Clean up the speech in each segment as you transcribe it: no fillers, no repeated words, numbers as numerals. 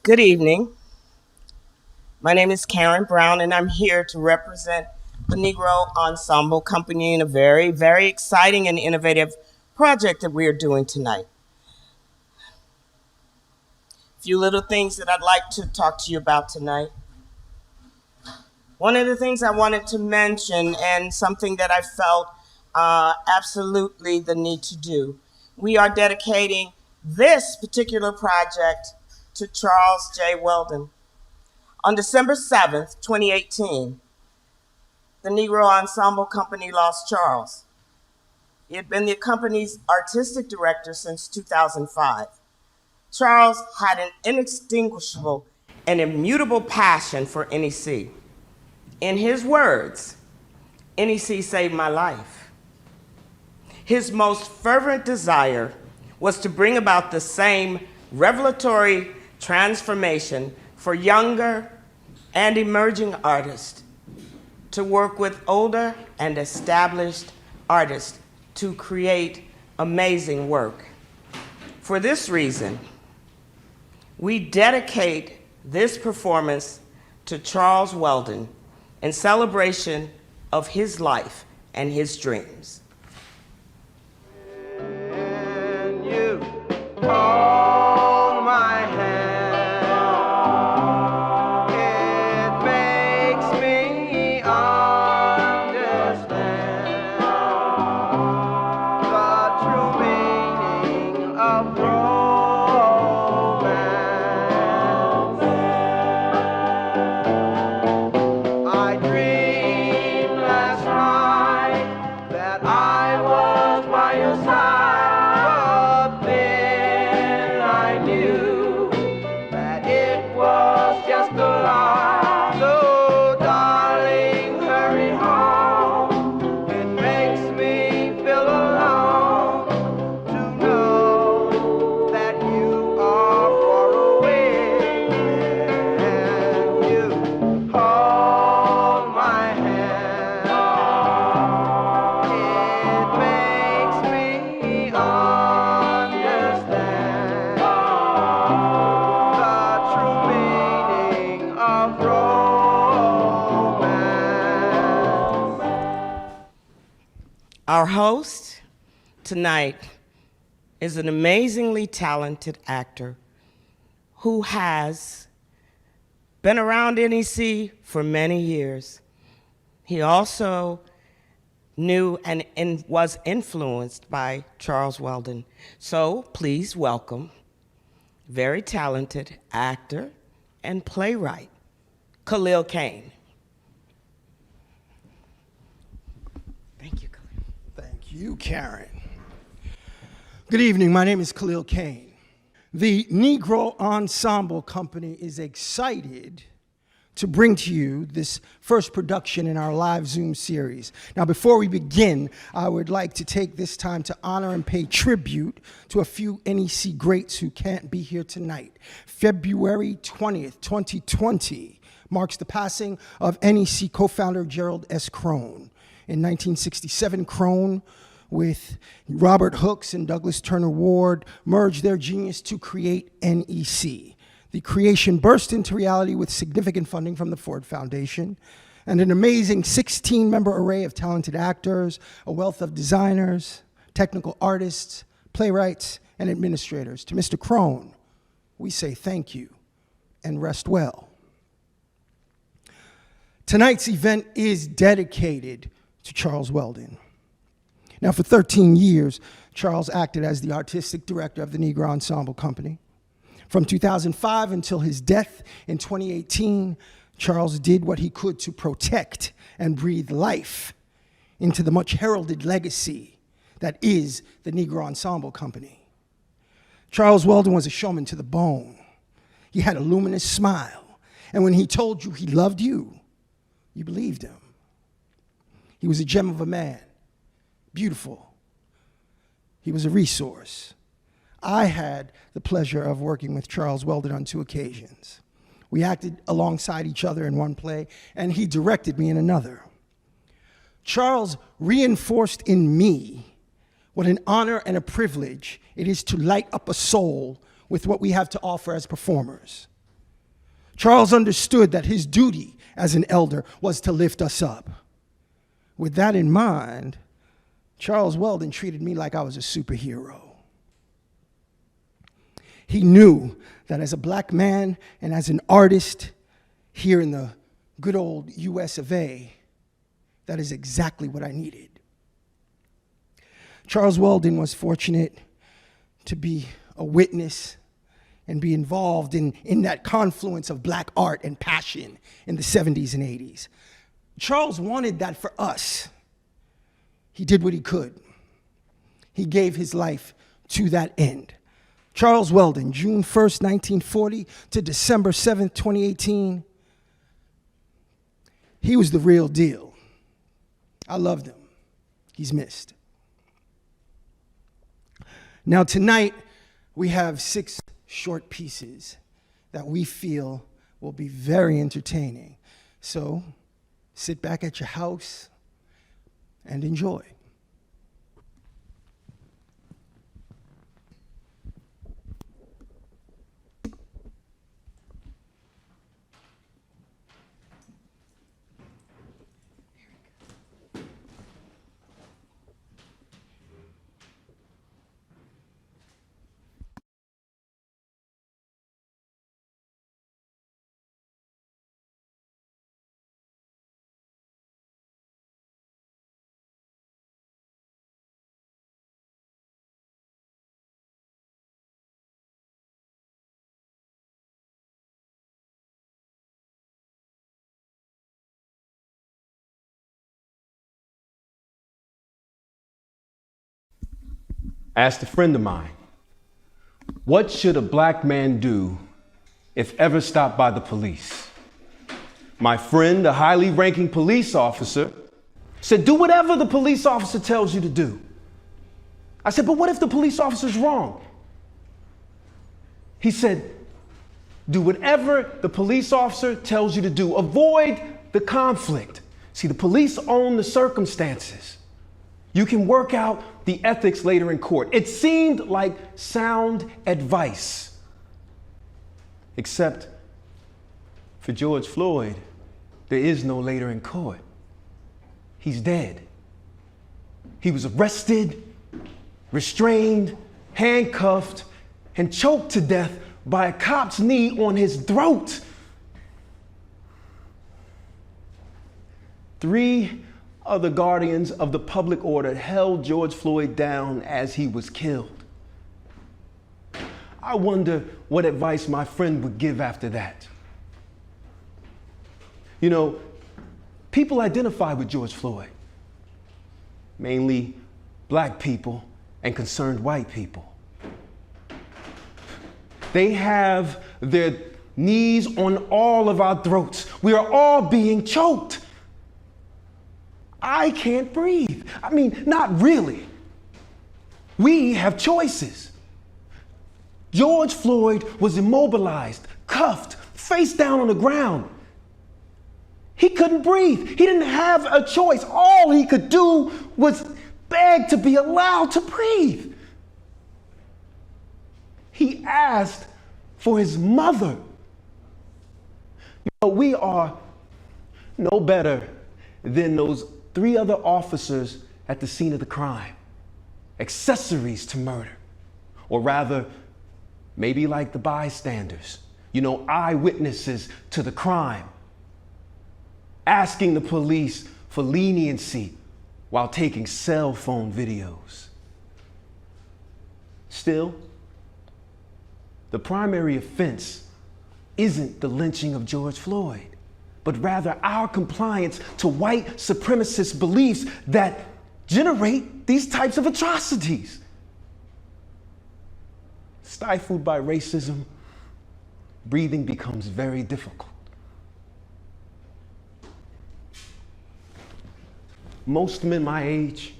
Good evening. My name is Karen Brown, and I'm here to represent the Negro Ensemble Company in a very, very exciting and innovative project that we are doing tonight. A few little things that I'd like to talk to you about tonight. One of the things I wanted to mention, and something that I felt absolutely the need to do, we are dedicating this particular project to Charles J. Weldon. On December 7th, 2018, the Negro Ensemble Company lost Charles. He had been the company's artistic director since 2005. Charles had an inextinguishable and immutable passion for NEC. In his words, NEC saved my life. His most fervent desire was to bring about the same revelatory transformation for younger and emerging artists, to work with older and established artists to create amazing work. For this reason, we dedicate this performance to Charles Weldon in celebration of his life and his dreams. And you hold my hand, it makes me understand the true meaning of romance. I dreamed last night that I was by your side, but then I knew that it was just a lie. So darling, hurry home. It makes me feel alone to know that you are far away, and you hold my hand. It makes me understand the true meaning of romance. Our host tonight is an amazingly talented actor who has been around NEC for many years. He also knew and was influenced by Charles Weldon. So please welcome very talented actor and playwright, Kahlil Kain. Thank you, Khalil. Thank you, Karen. Good evening. My name is Kahlil Kain. The Negro Ensemble Company is excited to bring to you this first production in our live Zoom series. Now, before we begin, I would like to take this time to honor and pay tribute to a few NEC greats who can't be here tonight. February 20th, 2020 marks the passing of NEC co-founder Gerald S. Crone. In 1967, Crone, with Robert Hooks and Douglas Turner Ward, merged their genius to create NEC. The creation burst into reality with significant funding from the Ford Foundation and an amazing 16-member array of talented actors, a wealth of designers, technical artists, playwrights, and administrators. To Mr. Crone, we say thank you and rest well. Tonight's event is dedicated to Charles Weldon. Now, for 13 years, Charles acted as the artistic director of the Negro Ensemble Company. From 2005 until his death in 2018, Charles did what he could to protect and breathe life into the much heralded legacy that is the Negro Ensemble Company. Charles Weldon was a showman to the bone. He had a luminous smile, and when he told you he loved you, you believed him. He was a gem of a man, beautiful. He was a resource. I had the pleasure of working with Charles Weldon on 2 occasions. We acted alongside each other in one play, and he directed me in another. Charles reinforced in me what an honor and a privilege it is to light up a soul with what we have to offer as performers. Charles understood that his duty as an elder was to lift us up. With that in mind, Charles Weldon treated me like I was a superhero. He knew that as a black man and as an artist here in the good old US of A, that is exactly what I needed. Charles Weldon was fortunate to be a witness and be involved in that confluence of black art and passion in the 70s and 80s. Charles wanted that for us. He did what he could. He gave his life to that end. Charles Weldon, June 1st, 1940 to December 7th, 2018. He was the real deal. I loved him. He's missed. Now tonight, we have 6 short pieces that we feel will be very entertaining. So sit back at your house and enjoy. Asked a friend of mine, what should a black man do if ever stopped by the police? My friend, a highly ranking police officer, said, do whatever the police officer tells you to do. I said, but what if the police officer's wrong? He said, do whatever the police officer tells you to do. Avoid the conflict. See, the police own the circumstances. You can work out the ethics later in court. It seemed like sound advice. Except for George Floyd, there is no later in court. He's dead. He was arrested, restrained, handcuffed, and choked to death by a cop's knee on his throat. 3 other guardians of the public order held George Floyd down as he was killed. I wonder what advice my friend would give after that. You know, people identify with George Floyd, mainly black people and concerned white people. They have their knees on all of our throats. We are all being choked. I can't breathe. I mean, not really. We have choices. George Floyd was immobilized, cuffed, face down on the ground. He couldn't breathe. He didn't have a choice. All he could do was beg to be allowed to breathe. He asked for his mother. You know, we are no better than those 3 other officers at the scene of the crime, accessories to murder, or rather, maybe like the bystanders, you know, eyewitnesses to the crime, asking the police for leniency while taking cell phone videos. Still, the primary offense isn't the lynching of George Floyd, but rather our compliance to white supremacist beliefs that generate these types of atrocities. Stifled by racism, breathing becomes very difficult. Most men my age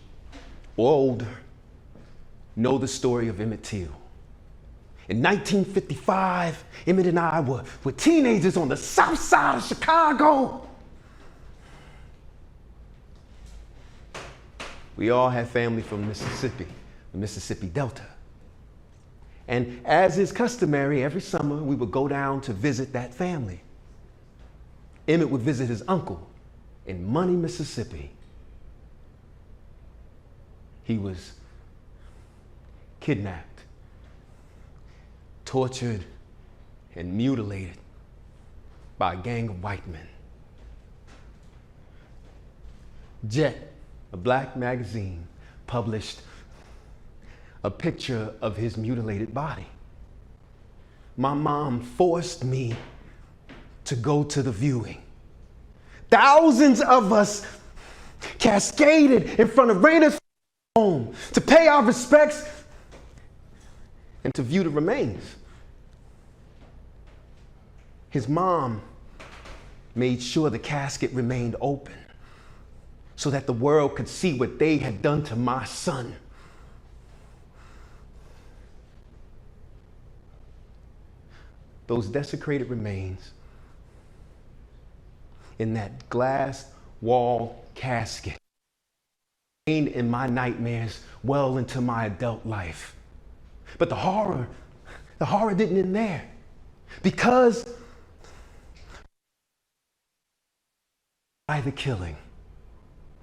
or older know the story of Emmett Till. In 1955, Emmett and I were teenagers on the south side of Chicago. We all had family from Mississippi, the Mississippi Delta. And as is customary, every summer we would go down to visit that family. Emmett would visit his uncle in Money, Mississippi. He was kidnapped, tortured, and mutilated by a gang of white men. Jet, a black magazine, published a picture of his mutilated body. My mom forced me to go to the viewing. Thousands of us cascaded in front of Raina's home to pay our respects and to view the remains. His mom made sure the casket remained open so that the world could see what they had done to my son. Those desecrated remains in that glass wall casket remained in my nightmares well into my adult life. But the horror didn't end there. Because by the killing,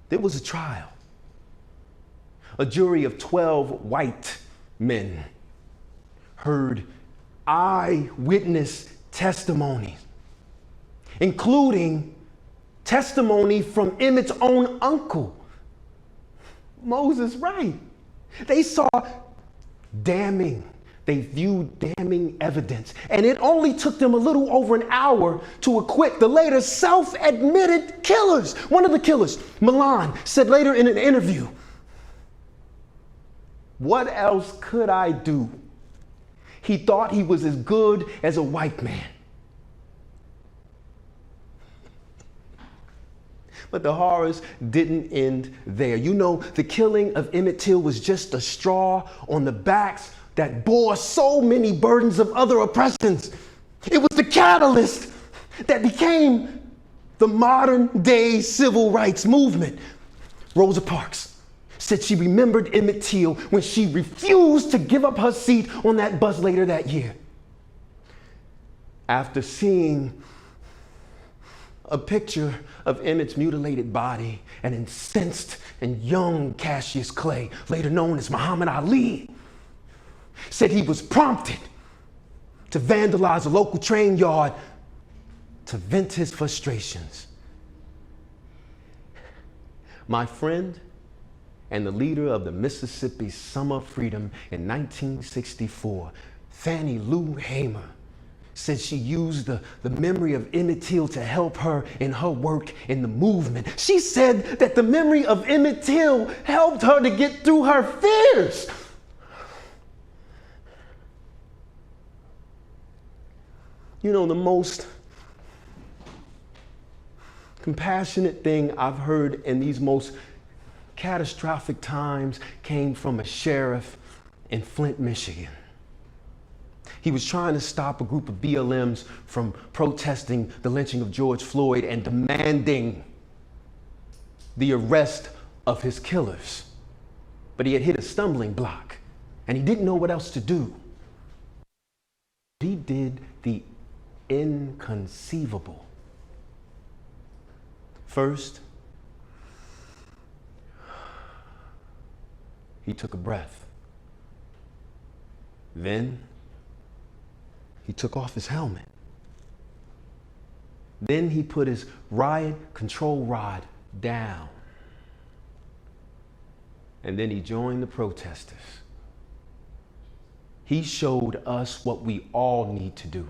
there was a trial. A jury of 12 white men heard eyewitness testimonies, including testimony from Emmett's own uncle, Moses Wright. They viewed damning evidence, and it only took them a little over an hour to acquit the later self-admitted killers. One of the killers, Milan, said later in an interview, "What else could I do? He thought he was as good as a white man." But the horrors didn't end there. You know, the killing of Emmett Till was just a straw on the backs that bore so many burdens of other oppressions. It was the catalyst that became the modern day civil rights movement. Rosa Parks said she remembered Emmett Till when she refused to give up her seat on that bus later that year. After seeing a picture of Emmett's mutilated body, an incensed and young Cassius Clay, later known as Muhammad Ali, said he was prompted to vandalize a local train yard to vent his frustrations. My friend and the leader of the Mississippi Summer of Freedom in 1964, Fannie Lou Hamer, said she used the memory of Emmett Till to help her in her work in the movement. She said that the memory of Emmett Till helped her to get through her fears. You know, the most compassionate thing I've heard in these most catastrophic times came from a sheriff in Flint, Michigan. He was trying to stop a group of BLMs from protesting the lynching of George Floyd and demanding the arrest of his killers. But he had hit a stumbling block and he didn't know what else to do. He did the inconceivable. First, he took a breath. Then, he took off his helmet. Then he put his riot control rod down. And then he joined the protesters. He showed us what we all need to do.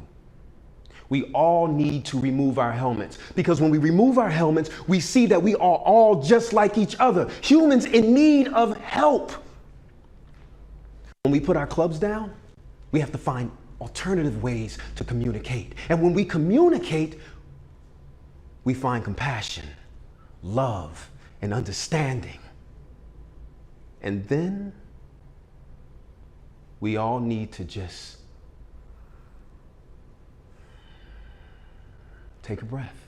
We all need to remove our helmets, because when we remove our helmets, we see that we are all just like each other, humans in need of help. When we put our clubs down, we have to find alternative ways to communicate. And when we communicate, we find compassion, love, and understanding. And then we all need to just take a breath.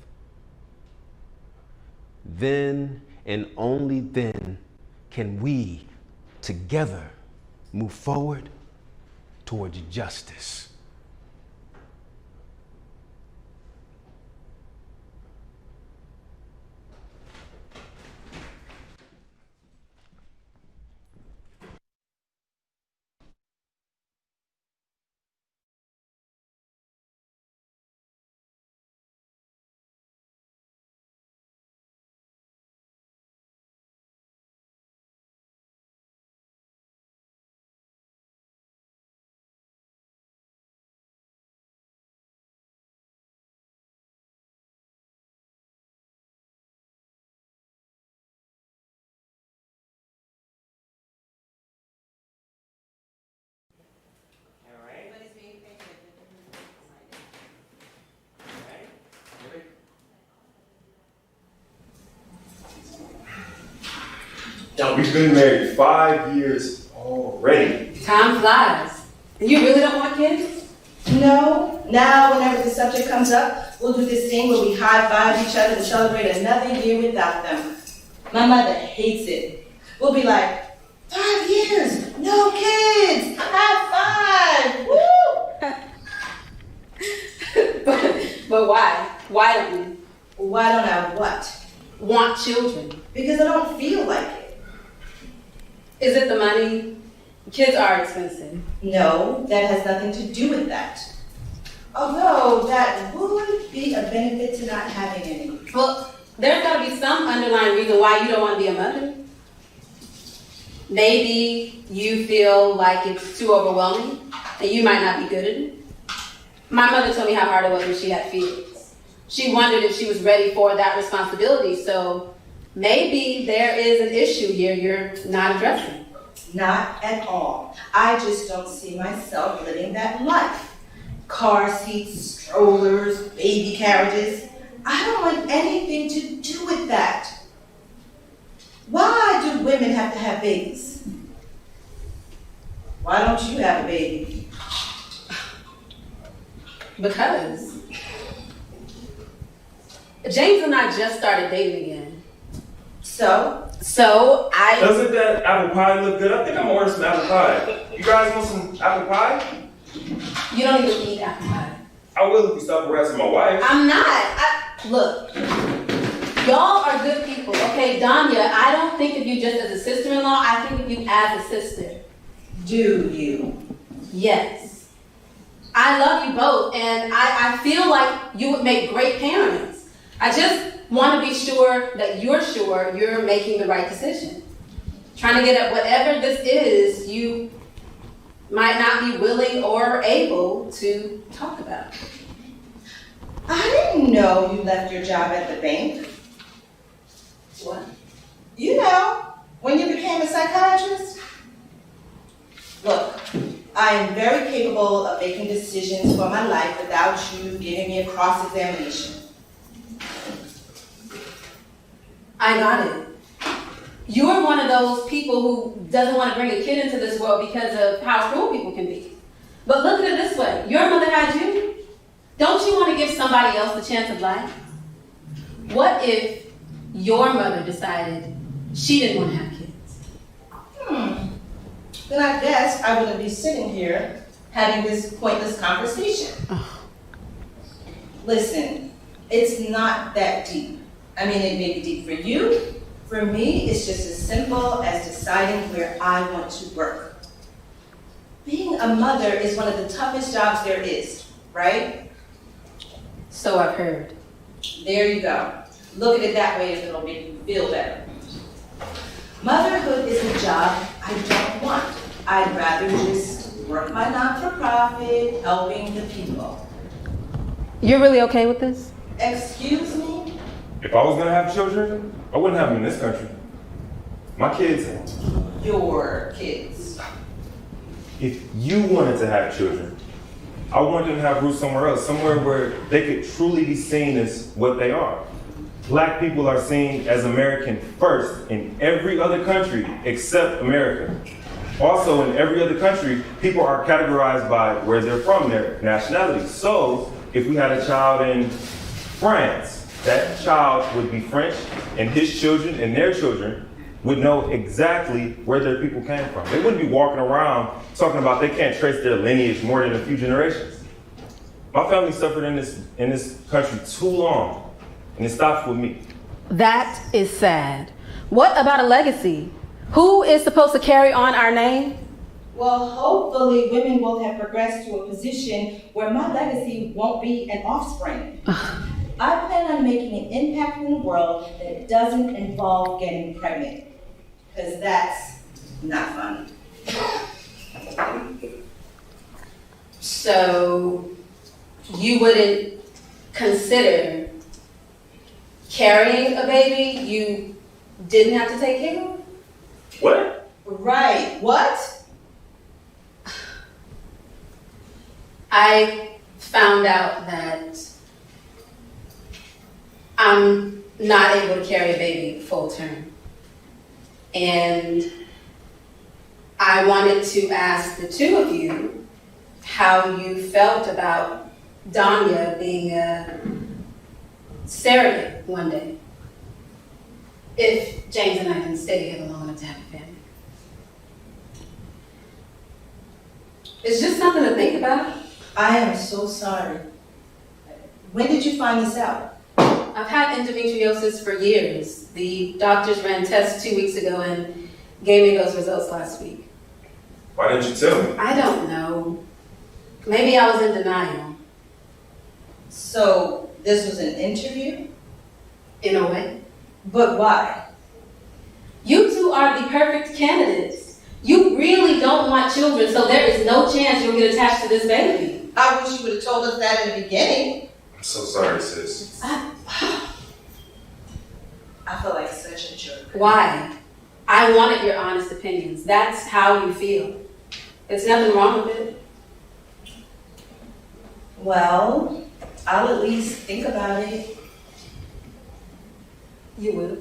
Then and only then can we together move forward towards justice. We've been married 5 years already. Time flies. And you really don't want kids? No. Now, whenever the subject comes up, we'll do this thing where we high-five each other to celebrate another year without them. My mother hates it. We'll be like, 5 years, no kids, high five, woo! But why? Why don't you? Why don't I what? Want children? Because I don't feel like it. Is it the money? Kids are expensive. No, that has nothing to do with that. Although that would be a benefit to not having any. Well, there's got to be some underlying reason why you don't want to be a mother. Maybe you feel like it's too overwhelming and you might not be good at it. My mother told me how hard it was when she had feelings. She wondered if she was ready for that responsibility, so maybe there is an issue here you're not addressing. Not at all. I just don't see myself living that life. Car seats, strollers, baby carriages. I don't want anything to do with that. Why do women have to have babies? Why don't you have a baby? Because James and I just started dating again. So I... Doesn't that apple pie look good? I think I'm gonna order some apple pie. You guys want some apple pie? You don't even eat apple pie. I will if you stop harassing my wife. I'm not. Look, y'all are good people, okay? Danya, I don't think of you just as a sister-in-law. I think of you as a sister. Do you? Yes. I love you both, and I feel like you would make great parents. I just want to be sure that you're making the right decision. Trying to get at whatever this is, you might not be willing or able to talk about. I didn't know you left your job at the bank. What? You know, when you became a psychiatrist. Look, I am very capable of making decisions for my life without you giving me a cross-examination. I got it. You're one of those people who doesn't want to bring a kid into this world because of how cruel people can be. But look at it this way. Your mother had you. Don't you want to give somebody else the chance of life? What if your mother decided she didn't want to have kids? Then I guess I wouldn't be sitting here having this pointless conversation. Listen, it's not that deep. I mean, it may be deep for you. For me, it's just as simple as deciding where I want to work. Being a mother is one of the toughest jobs there is, right? So I've heard. There you go. Look at it that way if it'll make you feel better. Motherhood is a job I don't want. I'd rather just work my not-for-profit, helping the people. You're really okay with this? Excuse me? If I was gonna have children, I wouldn't have them in this country. My kids. Your kids. If you wanted to have children, I wanted them to have roots somewhere else, somewhere where they could truly be seen as what they are. Black people are seen as American first in every other country except America. Also, in every other country, people are categorized by where they're from, their nationality. So, if we had a child in France, that child would be French, and his children and their children would know exactly where their people came from. They wouldn't be walking around talking about they can't trace their lineage more than a few generations. My family suffered in this country too long, and it stops with me. That is sad. What about a legacy? Who is supposed to carry on our name? Well, hopefully women will have progressed to a position where my legacy won't be an offspring. I plan on making an impact in the world that doesn't involve getting pregnant, because that's not fun. So you wouldn't consider carrying a baby you didn't have to take care of? What? Right, what? I found out that I'm not able to carry a baby full term. And I wanted to ask the two of you how you felt about Danya being a surrogate one day, if James and I can stay together long enough to have a family. It's just something to think about. I am so sorry. When did you find this out? I've had endometriosis for years. The doctors ran tests 2 weeks ago and gave me those results last week. Why didn't you tell me? I don't know. Maybe I was in denial. So this was an interview? In a way. But why? You two are the perfect candidates. You really don't want children, so there is no chance you'll get attached to this baby. I wish you would have told us that in the beginning. I'm so sorry, sis. I feel like such a jerk. Why? I wanted your honest opinions. That's how you feel. There's nothing wrong with it. Well, I'll at least think about it. You will.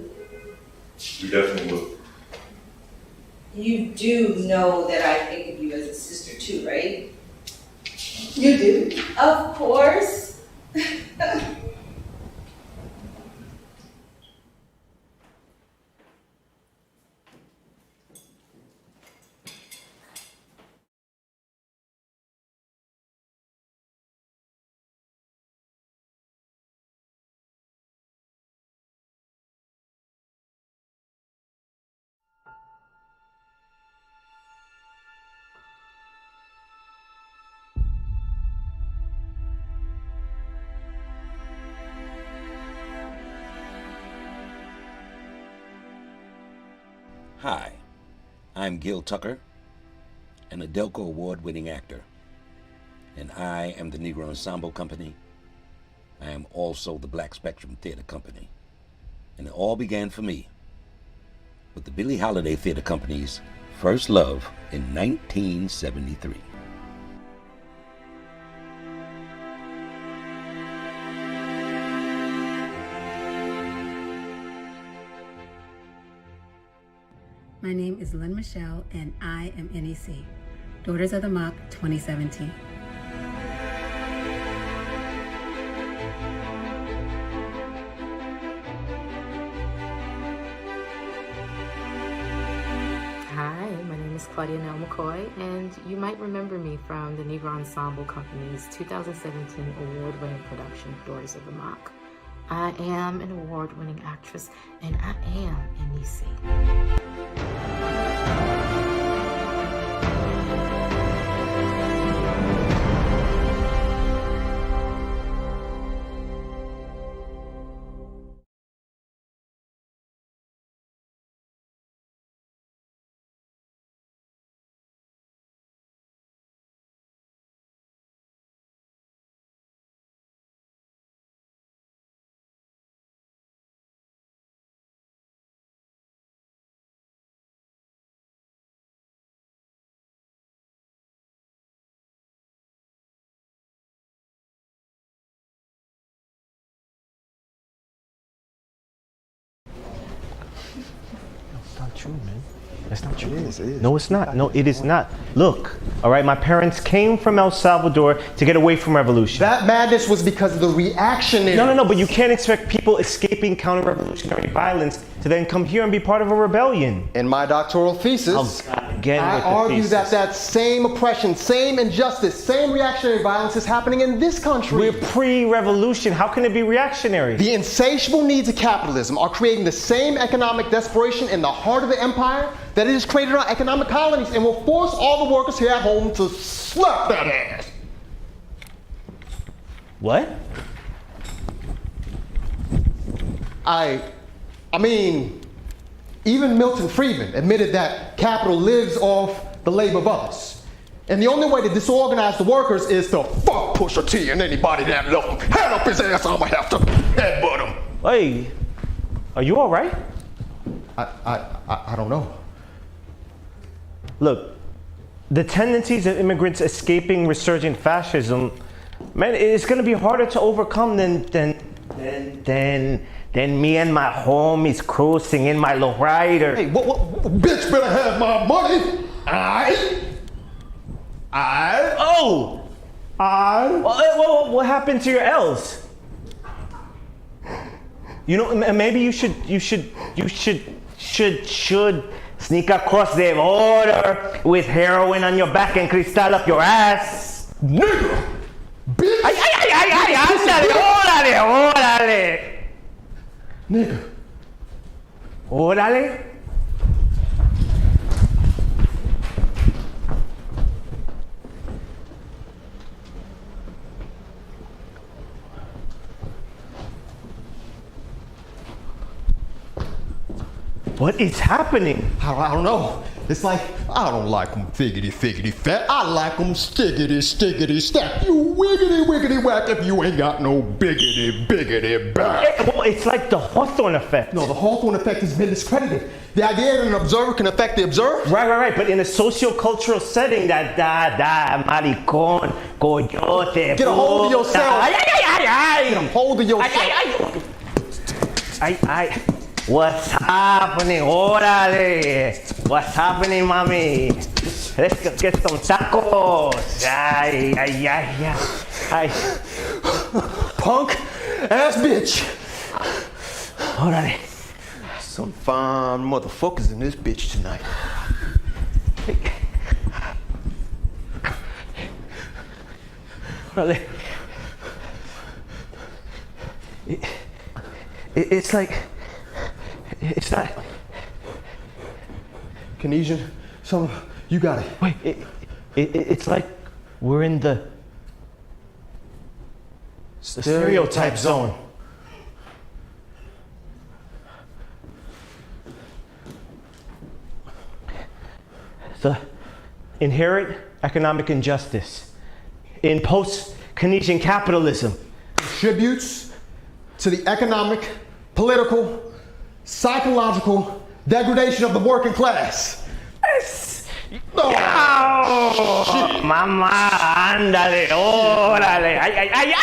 You definitely will. You do know that I think of you as a sister too, right? You do. Of course. Hi, I'm Gil Tucker, an Adelco Award-winning actor, and I am the Negro Ensemble Company. I am also the Black Spectrum Theater Company, and it all began for me with the Billie Holiday Theater Company's first love in 1973. My name is Lynne Michele, and I am NEC, Daughters of the Mock 2017. Hi, my name is Claudia Nell McCoy, and you might remember me from the Negro Ensemble Company's 2017 award-winning production, Daughters of the Mock. I am an award-winning actress, and I am NEC. Not true, man. That's not true. It is. No, it's not. No, it is not. Look, all right, my parents came from El Salvador to get away from revolution. That madness was because of the reactionary. No, but you can't expect people escaping counter-revolutionary violence to then come here and be part of a rebellion. In my doctoral thesis, I argue that same oppression, same injustice, same reactionary violence is happening in this country. We're pre-revolution. How can it be reactionary? The insatiable needs of capitalism are creating the same economic desperation in the heart of the empire that it has created our economic colonies and will force all the workers here at home to slap that ass. What? I mean, even Milton Friedman admitted that capital lives off the labor of others. And the only way to disorganize the workers is to fuck Pusha T and anybody that love him. Hand up his ass, I'ma have to headbutt him. Hey, are you all right? I don't know. Look, the tendencies of immigrants escaping resurgent fascism, man, it's gonna be harder to overcome than me and my homies cruising in my lowrider. Hey, what, bitch better have my money. What happened to your L's? You know, maybe you should sneak across the border with heroin on your back and cristal up your ass. Nigga! Bitch! Ay, órale. Nigga. Órale. What is happening? I don't know. It's like, I don't like them figgity fat. I like them stiggity stack. You wiggity whack if you ain't got no biggity back. Well, it's like the Hawthorne effect. No, the Hawthorne effect has been discredited. The idea that an observer can affect the observed? Right. But in a socio-cultural setting, that maricón, coyote. Get a hold of yourself. Get a hold of yourself. What's happening? Órale. What's happening, mami? Let's go get some tacos. Ay. Punk ass bitch. Órale. Some fine motherfuckers in this bitch tonight. Órale. It's like... It's not... Keynesian, you got it. Wait, it's like we're in the stereotype zone. The inherent economic injustice in post-Keynesian capitalism contributes to the economic, political, psychological degradation of the working class. Oh, mamá, ándale, órale, ay.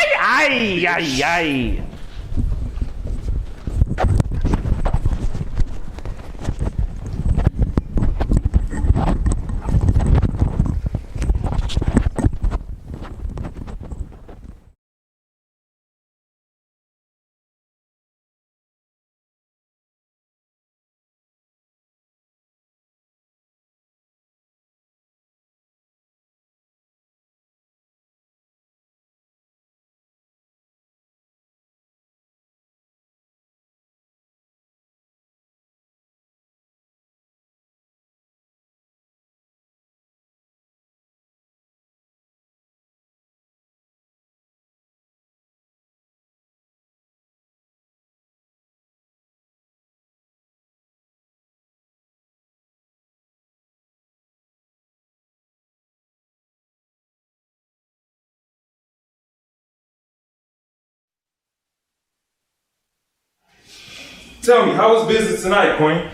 Tell me, how was business tonight, Queen?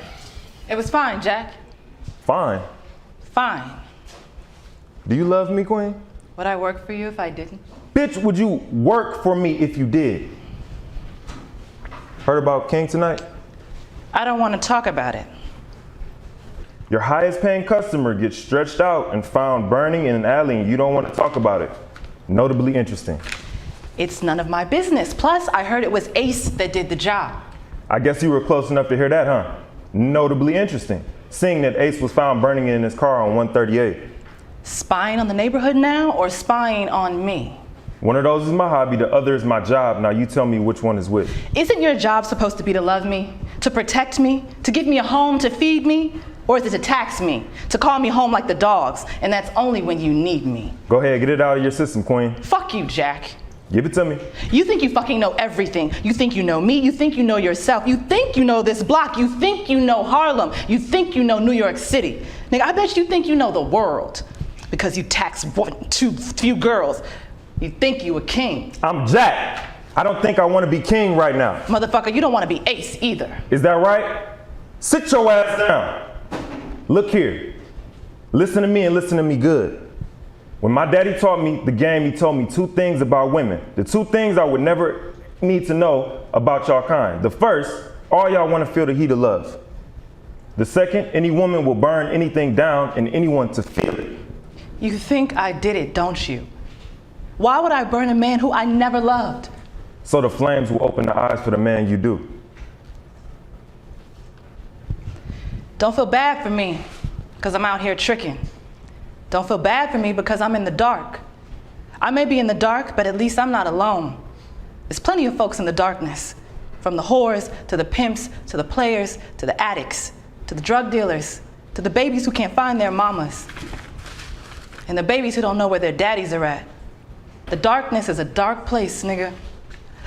It was fine, Jack. Fine. Fine. Do you love me, Queen? Would I work for you if I didn't? Bitch, would you work for me if you did? Heard about King tonight? I don't want to talk about it. Your highest paying customer gets stretched out and found burning in an alley and you don't want to talk about it. Notably interesting. It's none of my business. Plus, I heard it was Ace that did the job. I guess you were close enough to hear that, huh? Notably interesting, seeing that Ace was found burning in his car on 138. Spying on the neighborhood now or spying on me? One of those is my hobby, the other is my job. Now you tell me which one is which. Isn't your job supposed to be to love me, to protect me, to give me a home, to feed me? Or is it to tax me, to call me home like the dogs, and that's only when you need me? Go ahead, get it out of your system, Queen. Fuck you, Jack. Give it to me. You think you fucking know everything. You think you know me, you think you know yourself, you think you know this block, you think you know Harlem, you think you know New York City. Nigga, I bet you think you know the world because you tax too few girls. You think you a king. I'm Jack. I don't think I want to be king right now. Motherfucker, you don't want to be Ace either. Is that right? Sit your ass down. Look here. Listen to me and listen to me good. When my daddy taught me the game, he told me 2 things about women. The 2 things I would never need to know about y'all kind. The first, all y'all want to feel the heat of love. The second, any woman will burn anything down and anyone to feel it. You think I did it, don't you? Why would I burn a man who I never loved? So the flames will open the eyes for the man you do. Don't feel bad for me, because I'm out here tricking. Don't feel bad for me because I'm in the dark. I may be in the dark, but at least I'm not alone. There's plenty of folks in the darkness, from the whores, to the pimps, to the players, to the addicts, to the drug dealers, to the babies who can't find their mamas, and the babies who don't know where their daddies are at. The darkness is a dark place, nigga.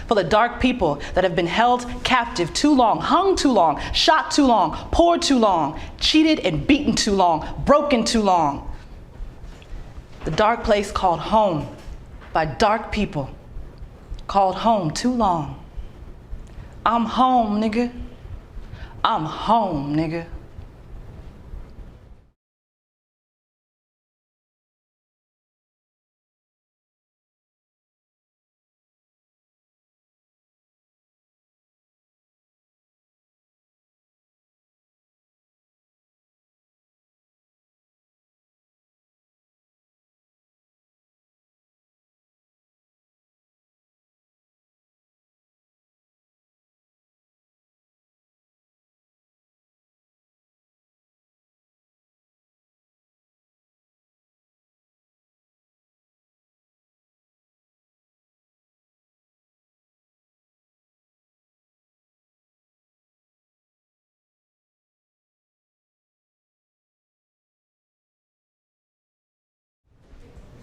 Full of dark people that have been held captive too long, hung too long, shot too long, poured too long, cheated and beaten too long, broken too long. The dark place called home by dark people, called home too long. I'm home, nigga. I'm home, nigga.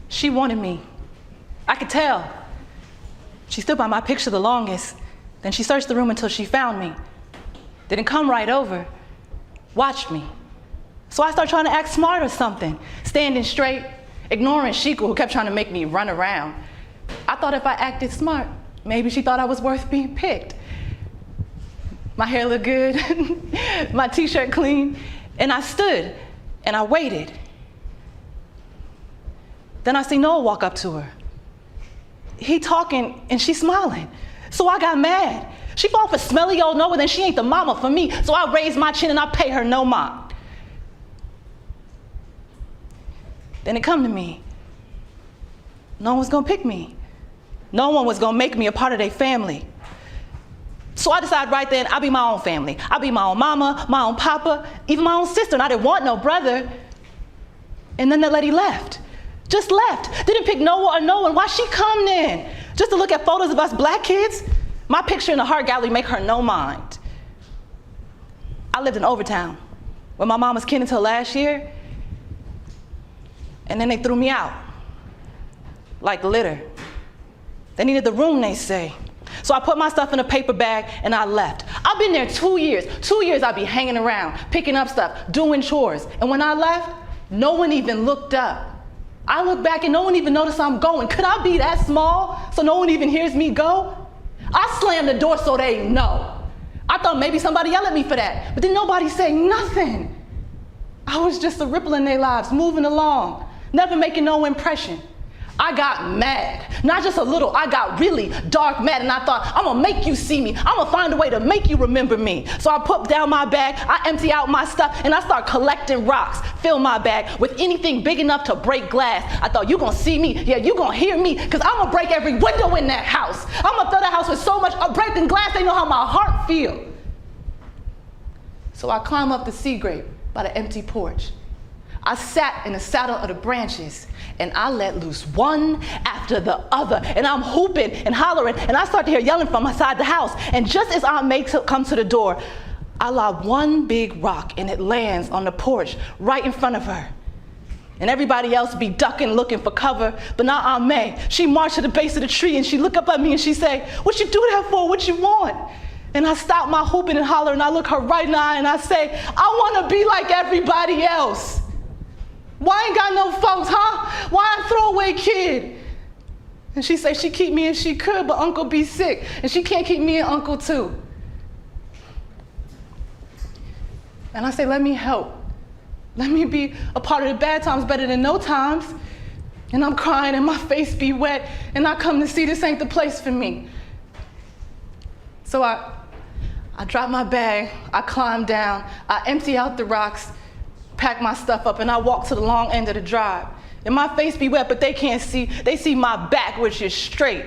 She wanted me. I could tell. She stood by my picture the longest. Then she searched the room until she found me. Didn't come right over. Watched me. So I started trying to act smart or something. Standing straight, ignoring Sheikah, who kept trying to make me run around. I thought if I acted smart, maybe she thought I was worth being picked. My hair looked good, my t-shirt clean, and I stood and I waited. Then I see Noah walk up to her. He talking and she smiling. So I got mad. She fall for smelly old Noah, then she ain't the mama for me. So I raise my chin and I pay her no mind. Then it come to me. No one was gonna pick me. No one was gonna make me a part of their family. So I decided right then, I'll be my own family. I'll be my own mama, my own papa, even my own sister, and I didn't want no brother. And then that lady left. Just left. Didn't pick Noah or no one. Why she come then? Just to look at photos of us black kids? My picture in the art gallery make her no mind. I lived in Overtown, where my mom was kin until last year. And then they threw me out, like litter. They needed the room, they say. So I put my stuff in a paper bag and I left. I've been there 2 years. 2 years I'd be hanging around, picking up stuff, doing chores. And when I left, no one even looked up. I look back and no one even noticed I'm going. Could I be that small so no one even hears me go? I slammed the door so they know. I thought maybe somebody yelled at me for that, but then nobody say nothing. I was just a ripple in their lives, moving along, never making no impression. I got mad. Not just a little, I got really dark mad and I thought, I'm gonna make you see me. I'm gonna find a way to make you remember me. So I put down my bag, I empty out my stuff, and I start collecting rocks. Fill my bag with anything big enough to break glass. I thought, you gonna see me, yeah, you gonna hear me, because I'm gonna break every window in that house. I'm gonna fill that house with so much breaking glass, they know how my heart feel. So I climb up the sea grape by the empty porch. I sat in the saddle of the branches and I let loose one after the other. And I'm hooping and hollering and I start to hear yelling from inside the house. And just as Aunt May comes to the door, I lob one big rock and it lands on the porch right in front of her. And everybody else be ducking, looking for cover, but not Aunt May. She marched to the base of the tree and she look up at me and she say, what you do that for? What you want? And I stop my hooping and hollering and I look her right in the eye and I say, I wanna be like everybody else. Why I ain't got no folks, huh? Why a throwaway kid? And she say she keep me if she could, but Uncle be sick, and she can't keep me and Uncle too. And I say, let me help. Let me be a part of the bad times better than no times. And I'm crying and my face be wet, and I come to see this ain't the place for me. So I drop my bag, I climb down, I empty out the rocks, pack my stuff up, and I walk to the long end of the drive. And my face be wet, but they can't see. They see my back, which is straight.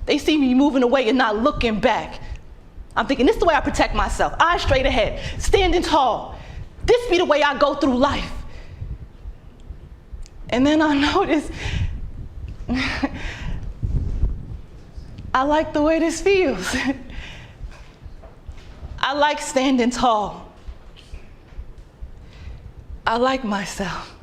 They see me moving away and not looking back. I'm thinking, this is the way I protect myself. Eyes straight ahead, standing tall. This be the way I go through life. And then I notice, I like the way this feels. I like standing tall. I like myself.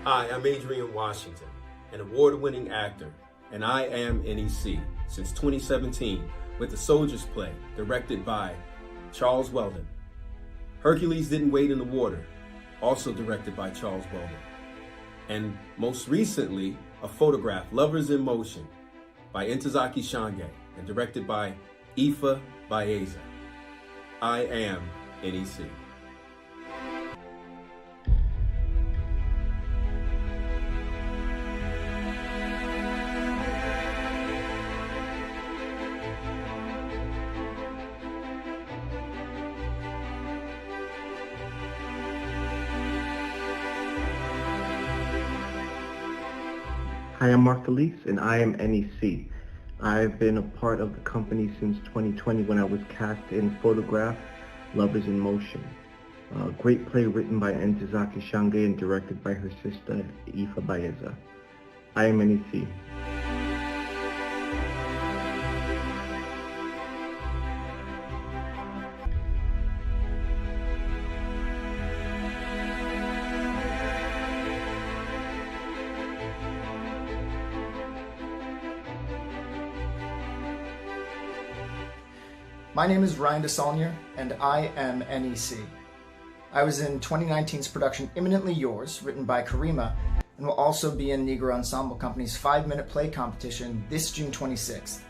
Hi, I'm Adrain Washington, an award-winning actor, and I am NEC since 2017 with The Soldier's Play, directed by Charles Weldon. Hercules Didn't Wade in the Water, also directed by Charles Weldon. And most recently, a photograph, Lovers in Motion, by Ntozake Shange, and directed by Adiagha Faizah. I am NEC. Hi, I'm Marc, and I am NEC. I've been a part of the company since 2020 when I was cast in Photograph, Lovers in Motion. A great play written by Ntozake Shange and directed by her sister, Adiagha Faizah. I am NEC. My name is Ryan Desaulniers, and I am NEC. I was in 2019's production Imminently Yours, written by Karima, and will also be in Negro Ensemble Company's 5-minute play competition this June 26th.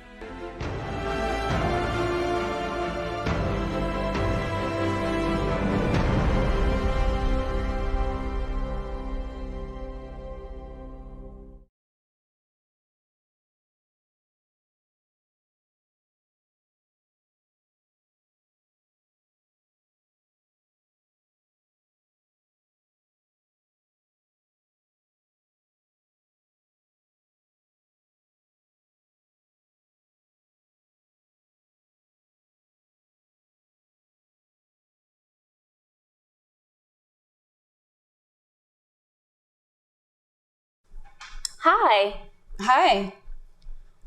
Hi. Hi.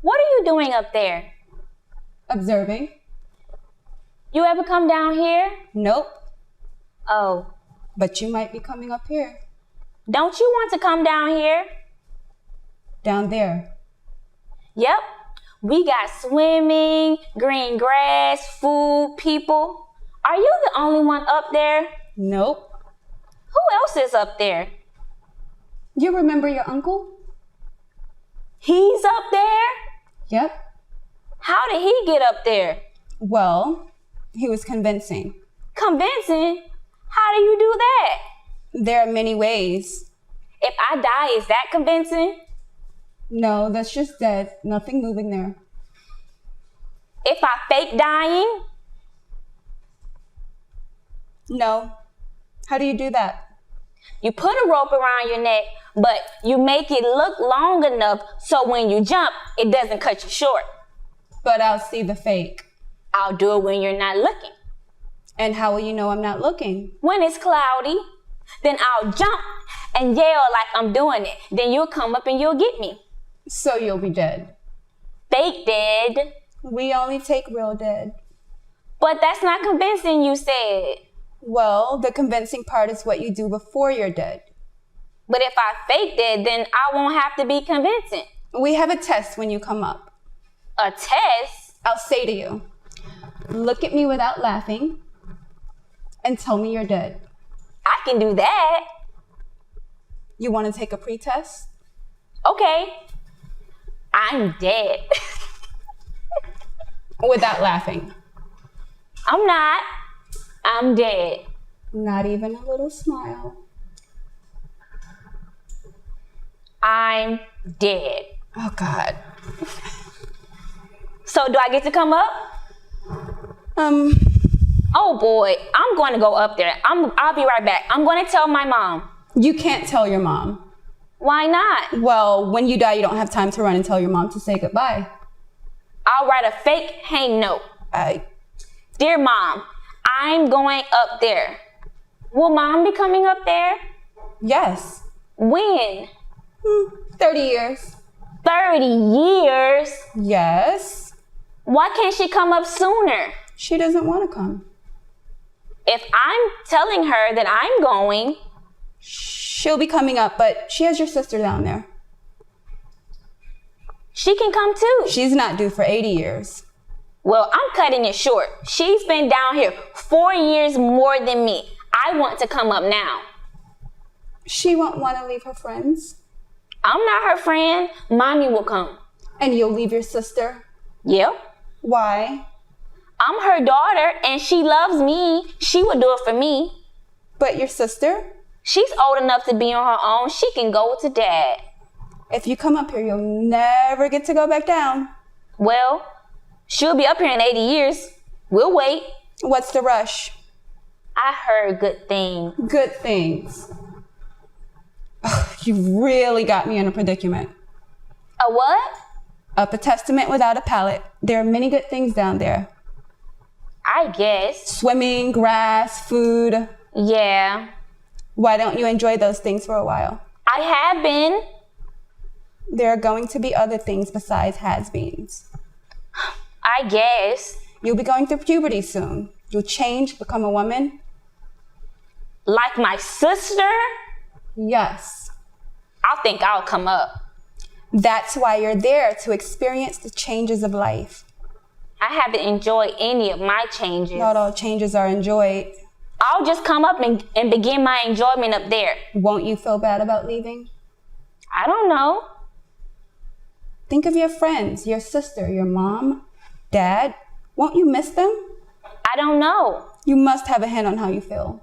What are you doing up there? Observing. You ever come down here? Nope. Oh. But you might be coming up here. Don't you want to come down here? Down there. Yep. We got swimming, green grass, food, people. Are you the only one up there? Nope. Who else is up there? You remember your uncle? He's up there? Yep. How did he get up there? Well, he was convincing. Convincing? How do you do that? There are many ways. If I die, is that convincing? No, that's just dead. Nothing moving there. If I fake dying? No. How do you do that? You put a rope around your neck, but you make it look long enough so when you jump, it doesn't cut you short. But I'll see the fake. I'll do it when you're not looking. And how will you know I'm not looking? When it's cloudy. Then I'll jump and yell like I'm doing it. Then you'll come up and you'll get me. So you'll be dead. Fake dead. We only take real dead. But that's not convincing, you said. Well, the convincing part is what you do before you're dead. But if I fake dead, then I won't have to be convincing. We have a test when you come up. A test? I'll say to you, look at me without laughing and tell me you're dead. I can do that. You want to take a pre-test? Okay. I'm dead. Without laughing. I'm not. I'm dead. Not even a little smile. I'm dead. Oh, God. So do I get to come up? Oh boy, I'm going to go up there. I'll be right back. I'm going to tell my mom. You can't tell your mom. Why not? Well, when you die, you don't have time to run and tell your mom to say goodbye. I'll write a fake hang note. Dear Mom, I'm going up there. Will Mom be coming up there? Yes. When? 30 years. 30 years? Yes. Why can't she come up sooner? She doesn't want to come. If I'm telling her that I'm going... She'll be coming up, but she has your sister down there. She can come too. She's not due for 80 years. Well, I'm cutting it short. She's been down here 4 years more than me. I want to come up now. She won't want to leave her friends. I'm not her friend. Mommy will come. And you'll leave your sister? Yep. Why? I'm her daughter and she loves me. She would do it for me. But your sister? She's old enough to be on her own. She can go to Dad. If you come up here, you'll never get to go back down. Well, she'll be up here in 80 years. We'll wait. What's the rush? I heard good things. Good things. You really got me in a predicament. A what? Up a testament without a pallet. There are many good things down there. I guess. Swimming, grass, food. Yeah. Why don't you enjoy those things for a while? I have been. There are going to be other things besides has-beens. I guess. You'll be going through puberty soon. You'll change, become a woman. Like my sister? Yes. I think I'll come up. That's why you're there, to experience the changes of life. I haven't enjoyed any of my changes. Not all changes are enjoyed. I'll just come up and begin my enjoyment up there. Won't you feel bad about leaving? I don't know. Think of your friends, your sister, your mom, Dad. Won't you miss them? I don't know. You must have a hint on how you feel.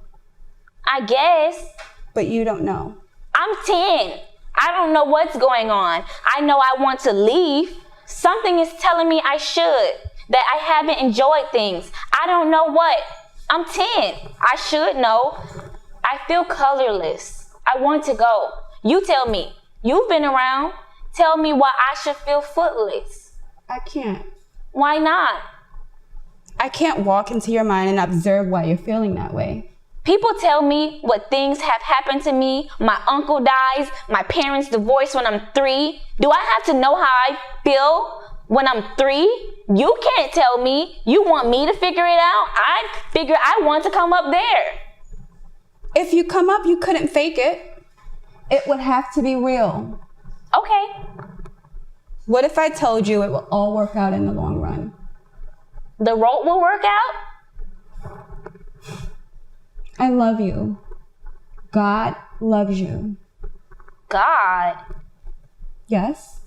I guess. But you don't know. I'm 10. I don't know what's going on. I know I want to leave. Something is telling me I should, that I haven't enjoyed things. I don't know what. I'm 10. I should know. I feel colorless. I want to go. You tell me. You've been around. Tell me why I should feel footless. I can't. Why not? I can't walk into your mind and observe why you're feeling that way. People tell me what things have happened to me. My uncle dies, my parents divorced when I'm 3. Do I have to know how I feel when I'm 3? You can't tell me. You want me to figure it out? I figure I want to come up there. If you come up, you couldn't fake it. It would have to be real. Okay. What if I told you it will all work out in the long run? The road will work out? I love you. God loves you. God? Yes?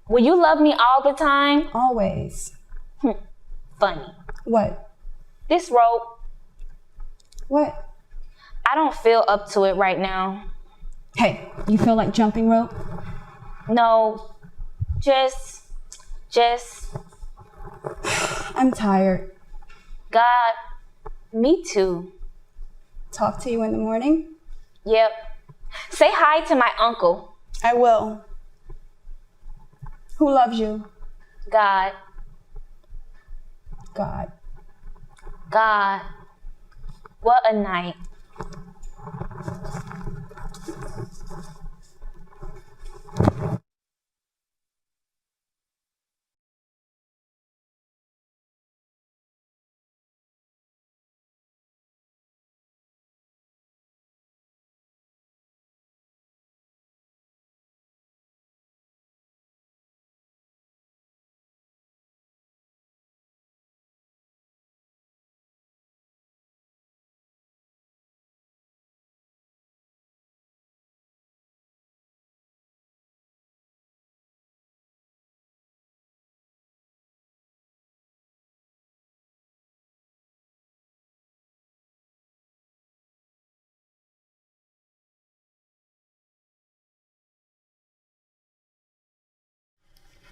Will you love me all the time? Always. Funny. What? This rope. What? I don't feel up to it right now. Hey, you feel like jumping rope? No, just. I'm tired. God, me too. Talk to you in the morning? Yep. Say hi to my uncle. I will. Who loves you? God. God. God. What a night.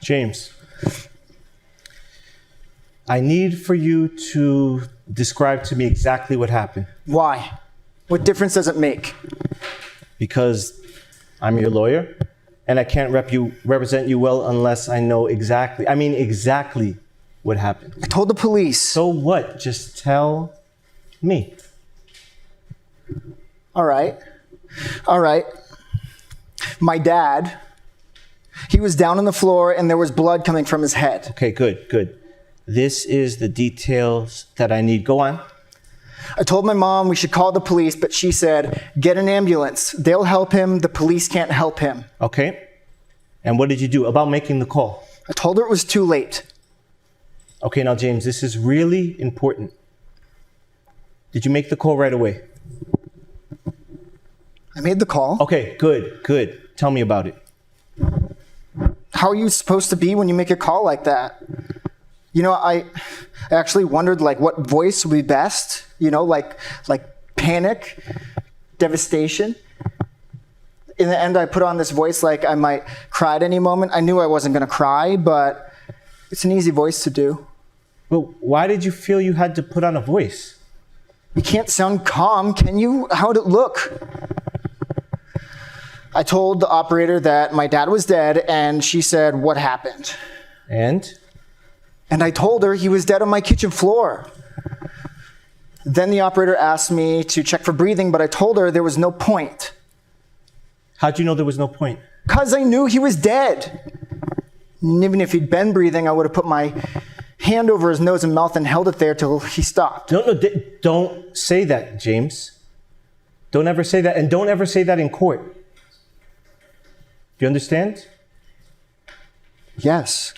James, I need for you to describe to me exactly what happened. Why? What difference does it make? Because I'm your lawyer, and I can't represent you well unless I know exactly what happened. I told the police. So what? Just tell me. All right. My dad, he was down on the floor and there was blood coming from his head. Okay, good. This is the details that I need. Go on. I told my mom we should call the police, but she said, get an ambulance. They'll help him. The police can't help him. Okay. And what did you do about making the call? I told her it was too late. Okay, now James, this is really important. Did you make the call right away? I made the call. Okay, good. Tell me about it. How are you supposed to be when you make a call like that? You know, I actually wondered what voice would be best, like panic, devastation. In the end, I put on this voice like I might cry at any moment. I knew I wasn't going to cry, but it's an easy voice to do. Well, why did you feel you had to put on a voice? You can't sound calm, can you? How'd it look? I told the operator that my dad was dead, and she said, what happened? And I told her he was dead on my kitchen floor. Then the operator asked me to check for breathing, but I told her there was no point. How'd you know there was no point? Because I knew he was dead. And even if he'd been breathing, I would have put my hand over his nose and mouth and held it there till he stopped. No, don't say that, James. Don't ever say that, and don't ever say that in court. Do you understand? Yes.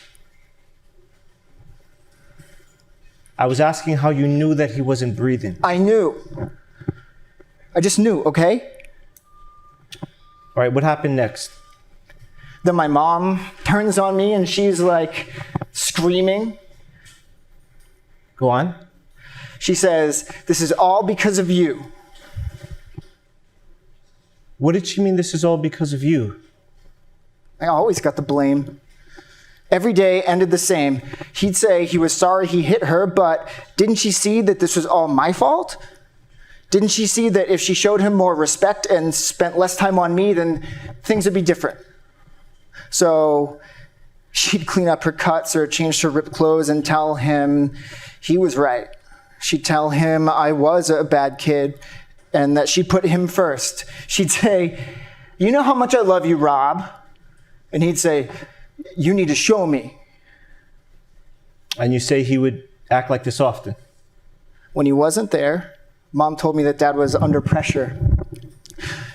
I was asking how you knew that he wasn't breathing. I knew. I just knew, okay? All right, what happened next? Then my mom turns on me and she's screaming. Go on. She says, this is all because of you. What did she mean this is all because of you? I always got the blame. Every day ended the same. He'd say he was sorry he hit her, but didn't she see that this was all my fault? Didn't she see that if she showed him more respect and spent less time on me, then things would be different? So she'd clean up her cuts or change her ripped clothes and tell him he was right. She'd tell him I was a bad kid and that she put him first. She'd say, "You know how much I love you, Rob?" And he'd say, "You need to show me." And you say he would act like this often? When he wasn't there, Mom told me that Dad was under pressure.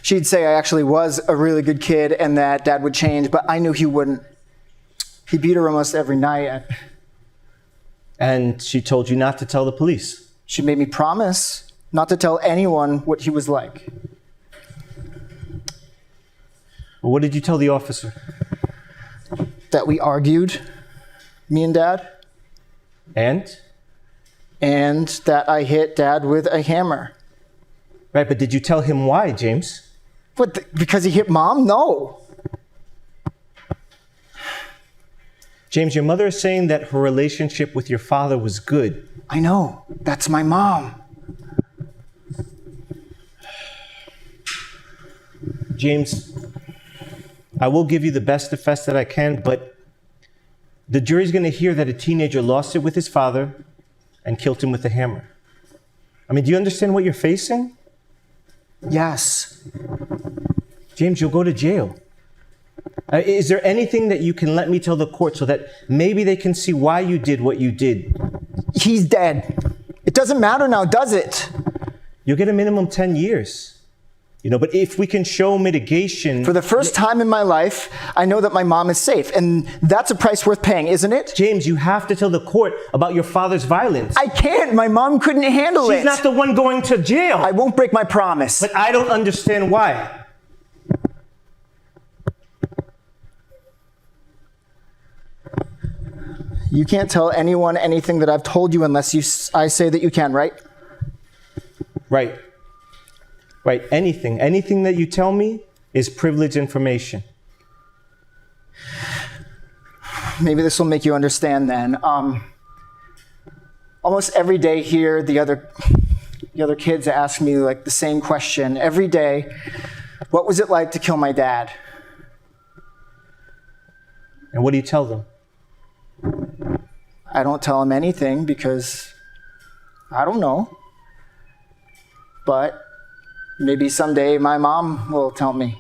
She'd say I actually was a really good kid and that Dad would change, but I knew he wouldn't. He beat her almost every night. And she told you not to tell the police? She made me promise not to tell anyone what he was like. Well, what did you tell the officer? That we argued, me and Dad. And? And that I hit Dad with a hammer. Right, but did you tell him why, James? What, because he hit Mom? No. James, your mother is saying that her relationship with your father was good. I know. That's my mom. James, I will give you the best defense that I can, but the jury's going to hear that a teenager lost it with his father and killed him with a hammer. I mean, do you understand what you're facing? Yes. James, you'll go to jail. Is there anything that you can let me tell the court so that maybe they can see why you did what you did? He's dead. It doesn't matter now, does it? You'll get a minimum 10 years. You know, but if we can show mitigation... For the first time in my life, I know that my mom is safe, and that's a price worth paying, isn't it? James, you have to tell the court about your father's violence. I can't. My mom couldn't handle it. She's not the one going to jail. I won't break my promise. But I don't understand why. You can't tell anyone anything that I've told you unless I say that you can, right? Right. Right, anything that you tell me is privileged information. Maybe this will make you understand then. Almost every day here, the other kids ask me like the same question every day. What was it like to kill my dad? And what do you tell them? I don't tell them anything because I don't know. But maybe someday my mom will tell me.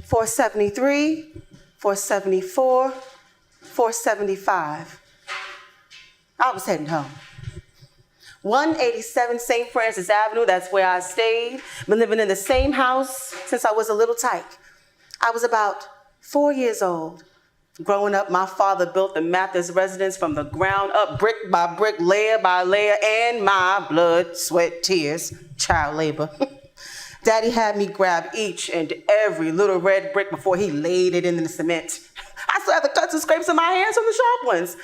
.473, .474, .475. I was heading home. 187 St. Francis Avenue, that's where I stayed. Been living in the same house since I was a little tyke. I was about 4 years old. Growing up, my father built the Mathis residence from the ground up, brick by brick, layer by layer, and my blood, sweat, tears, child labor. Daddy had me grab each and every little red brick before he laid it in the cement. I still have the cuts and scrapes in my hands from the sharp ones.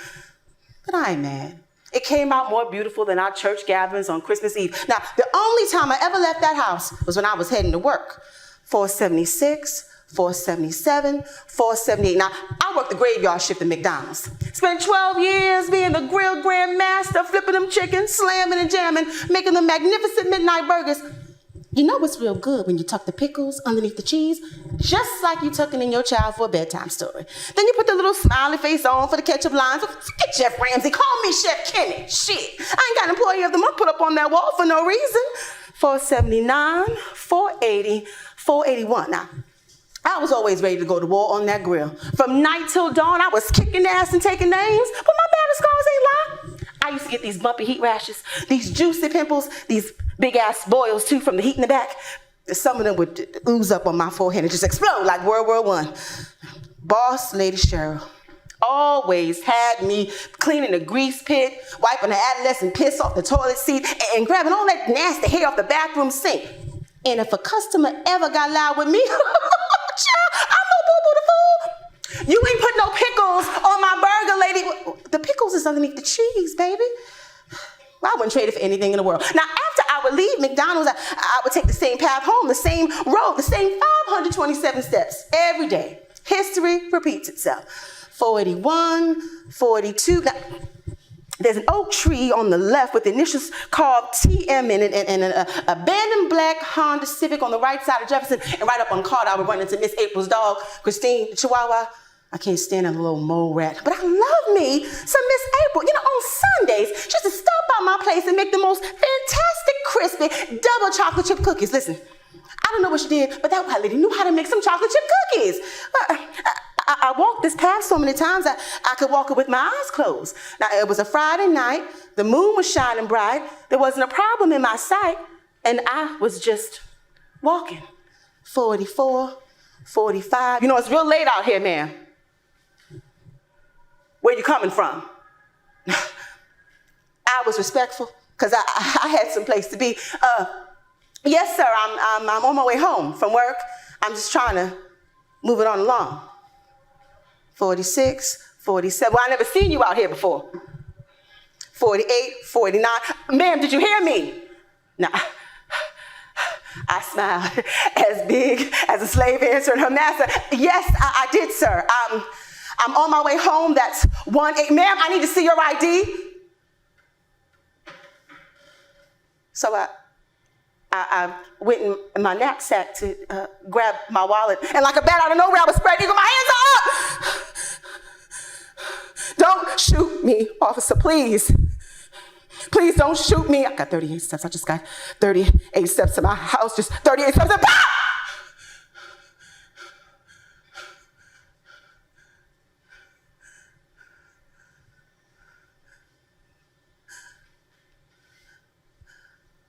But I ain't mad. It came out more beautiful than our church gatherings on Christmas Eve. Now, the only time I ever left that house was when I was heading to work. 476, 477, 478. Now, I worked the graveyard shift at McDonald's. Spent 12 years being the grill grand master, flipping them chickens, slamming and jamming, making them magnificent midnight burgers. You know what's real good when you tuck the pickles underneath the cheese? Just like you tucking in your child for a bedtime story. Then you put the little smiley face on for the ketchup lines. Forget Chef Ramsay, call me Chef Kenny. Shit, I ain't got employee of the month put up on that wall for no reason. 479, 480, 481. Now, I was always ready to go to war on that grill. From night till dawn, I was kicking ass and taking names, but my battle scars ain't lie. I used to get these bumpy heat rashes, these juicy pimples, these big ass boils too from the heat in the back. Some of them would ooze up on my forehead and just explode like World War I. Boss Lady Cheryl always had me cleaning the grease pit, wiping the adolescent piss off the toilet seat, and grabbing all that nasty hair off the bathroom sink. And if a customer ever got loud with me, child, I'm no boo-boo the fool. You ain't put no pickles on my burger, lady. The pickles is underneath the cheese, baby. Well, I wouldn't trade it for anything in the world. Now, after I would leave McDonald's, I would take the same path home, the same road, the same 527 steps every day. History repeats itself. 481, 42. Now, there's an oak tree on the left with the initials carved TM in it, and an abandoned black Honda Civic on the right side of Jefferson, and right up on Carter, I would run into Miss April's dog, Christine, the Chihuahua. I can't stand that little mole rat, but I love me some Miss April. You know, on Sundays, she used to stop by my place and make the most fantastic, crispy, double chocolate chip cookies. Listen, I don't know what she did, but that white lady knew how to make some chocolate chip cookies. I walked this path so many times, I could walk it with my eyes closed. Now, it was a Friday night, the moon was shining bright, there wasn't a problem in my sight, and I was just walking. 44, 45. You know, it's real late out here, ma'am. Where you coming from? I was respectful, because I had some place to be. Yes, sir, I'm on my way home from work. I'm just trying to move it on along. 46, 47. Well, I never seen you out here before. 48, 49. Ma'am, did you hear me? Now, I smiled as big as a slave answering her master. Yes, I did, sir. I'm on my way home. That's 1-8. Ma'am, I need to see your ID. So I went in my knapsack to grab my wallet, and like a bat out of nowhere, I was spread eagle. My hands are up. Don't shoot me, officer, please. Please don't shoot me. I got 38 steps. I just got 38 steps to my house. Just 38 steps. And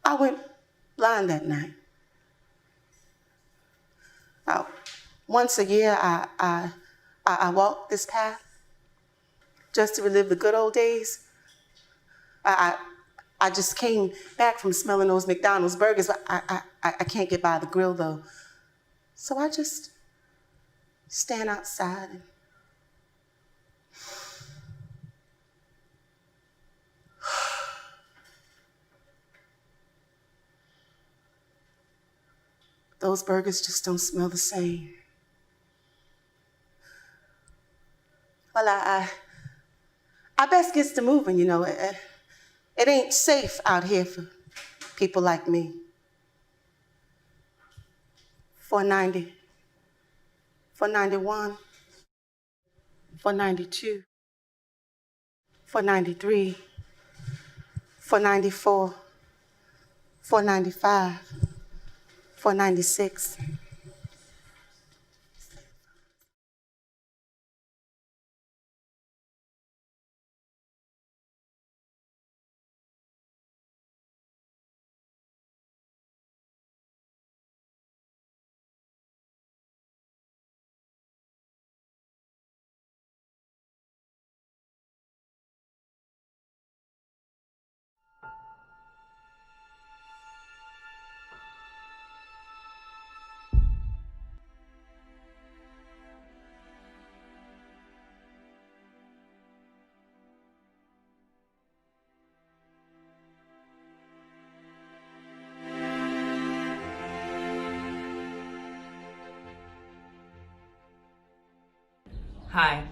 I went blind that night. Once a year, I walk this path just to relive the good old days. I just came back from smelling those McDonald's burgers, but I can't get by the grill though. So I just stand outside and those burgers just don't smell the same. Well, I best gets to moving, you know. It ain't safe out here for people like me. 490, 491, 492, 493, 494, 495, 496. Hi,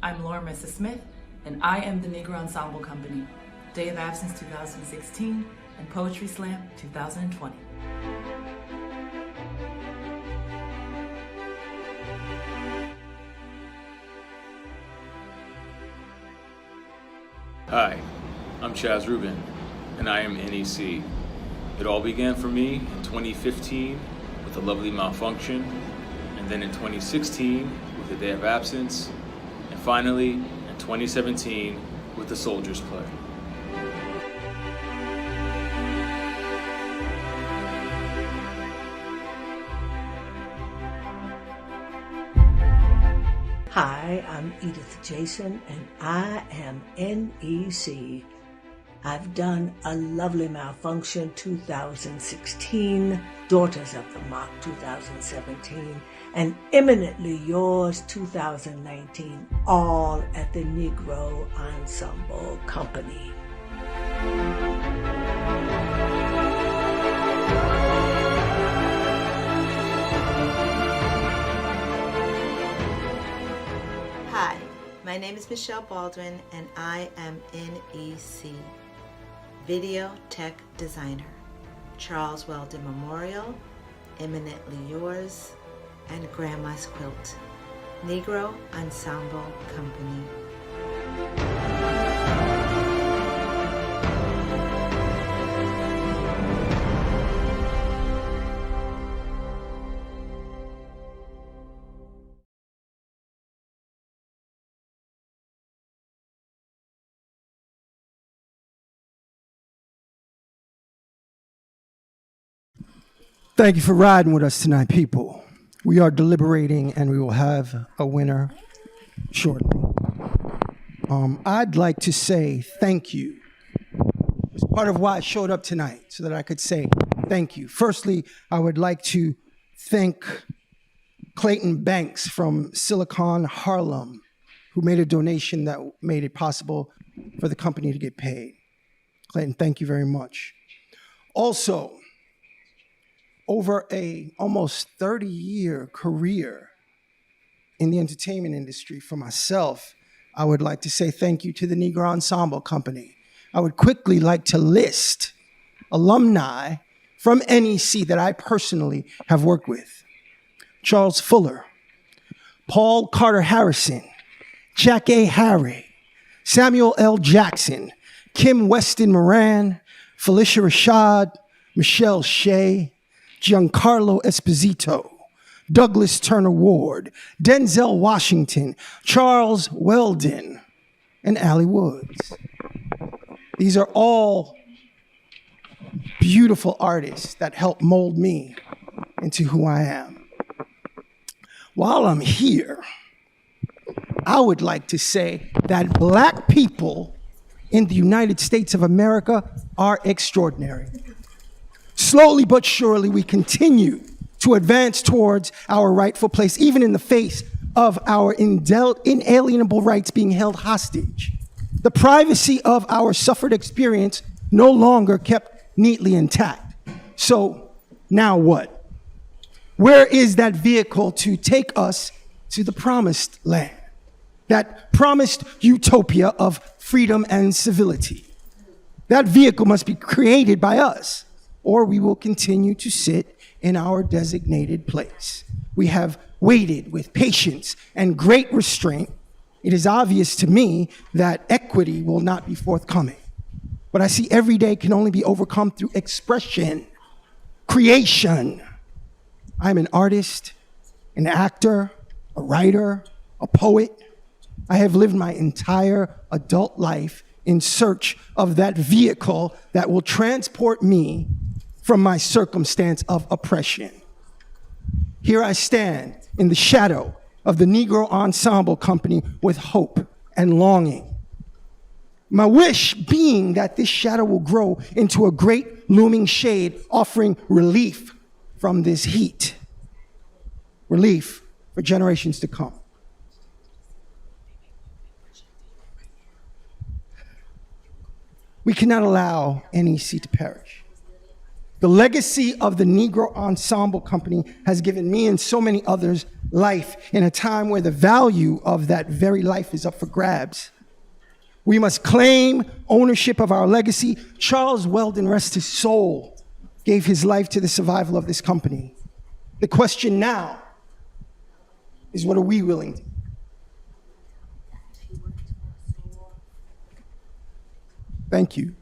I'm Marissa Smith, and I am the Negro Ensemble Company, Day of Absence 2016 and Poetry Slam 2020. Hi, I'm Chaz Rubin, and I am NEC. It all began for me in 2015 with a lovely malfunction, and then in 2016 with the Day of Absence, and finally in 2017 with the Soldiers Play. Hi, I'm Edith Jason, and I am NEC. I've done A Lovely Malfunction 2016, Daughters of the Mock 2017, and Eminently Yours 2019, all at the Negro Ensemble Company. Hi, my name is Michele Baldwin and I am NEC, Video Tech Designer, Charles Weldon Memorial, Eminently Yours, and Grandma's Quilt, Negro Ensemble Company. Thank you for riding with us tonight, people. We are deliberating and we will have a winner shortly. I'd like to say thank you. It's part of why I showed up tonight, so that I could say thank you. Firstly, I would like to thank Clayton Banks from Silicon, Harlem, who made a donation that made it possible for the company to get paid. Clayton, thank you very much. Also, over a almost 30-year career in the entertainment industry for myself, I would like to say thank you to the Negro Ensemble Company. I would quickly like to list alumni from NEC that I personally have worked with. Charles Fuller, Paul Carter Harrison, Jack A. Harry, Samuel L. Jackson, Kim Weston Moran, Felicia Rashad, Michelle Shea, Giancarlo Esposito, Douglas Turner Ward, Denzel Washington, Charles Weldon, and Allie Woods. These are all beautiful artists that helped mold me into who I am. While I'm here, I would like to say that Black people in the United States of America are extraordinary. Slowly but surely, we continue to advance towards our rightful place, even in the face of our inalienable rights being held hostage. The privacy of our suffered experience no longer kept neatly intact. So now what? Where is that vehicle to take us to the promised land? That promised utopia of freedom and civility. That vehicle must be created by us, or we will continue to sit in our designated place. We have waited with patience and great restraint. It is obvious to me that equity will not be forthcoming. But I see every day can only be overcome through expression, creation. I'm an artist, an actor, a writer, a poet. I have lived my entire adult life in search of that vehicle that will transport me from my circumstance of oppression. Here I stand in the shadow of the Negro Ensemble Company with hope and longing. My wish being that this shadow will grow into a great looming shade, offering relief from this heat, relief for generations to come. We cannot allow NEC to perish. The legacy of the Negro Ensemble Company has given me and so many others life in a time where the value of that very life is up for grabs. We must claim ownership of our legacy. Charles Weldon, rest his soul, gave his life to the survival of this company. The question now is, what are we willing to do? Thank you.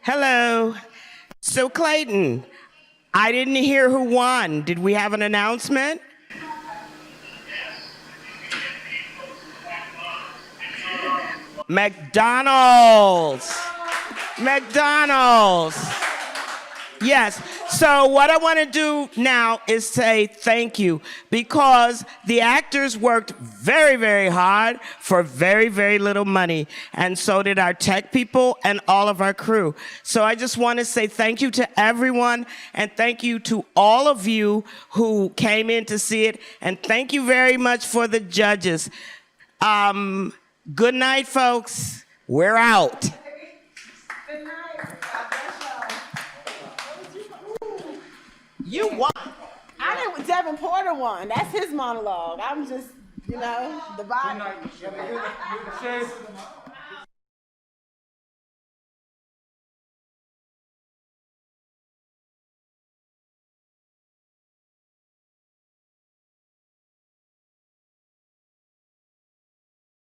Hello. So Clayton, I didn't hear who won. Did we have an announcement? McDonald's. McDonald's. Yes. So what I want to do now is say thank you, because the actors worked very, very hard for very, very little money. And so did our tech people and all of our crew. So I just want to say thank you to everyone, and thank you to all of you who came in to see it. And thank you very much for the judges. Good night, folks. We're out. Good night. God bless y'all. You won. I didn't. Devin Porter won. That's his monologue. I'm just, the body.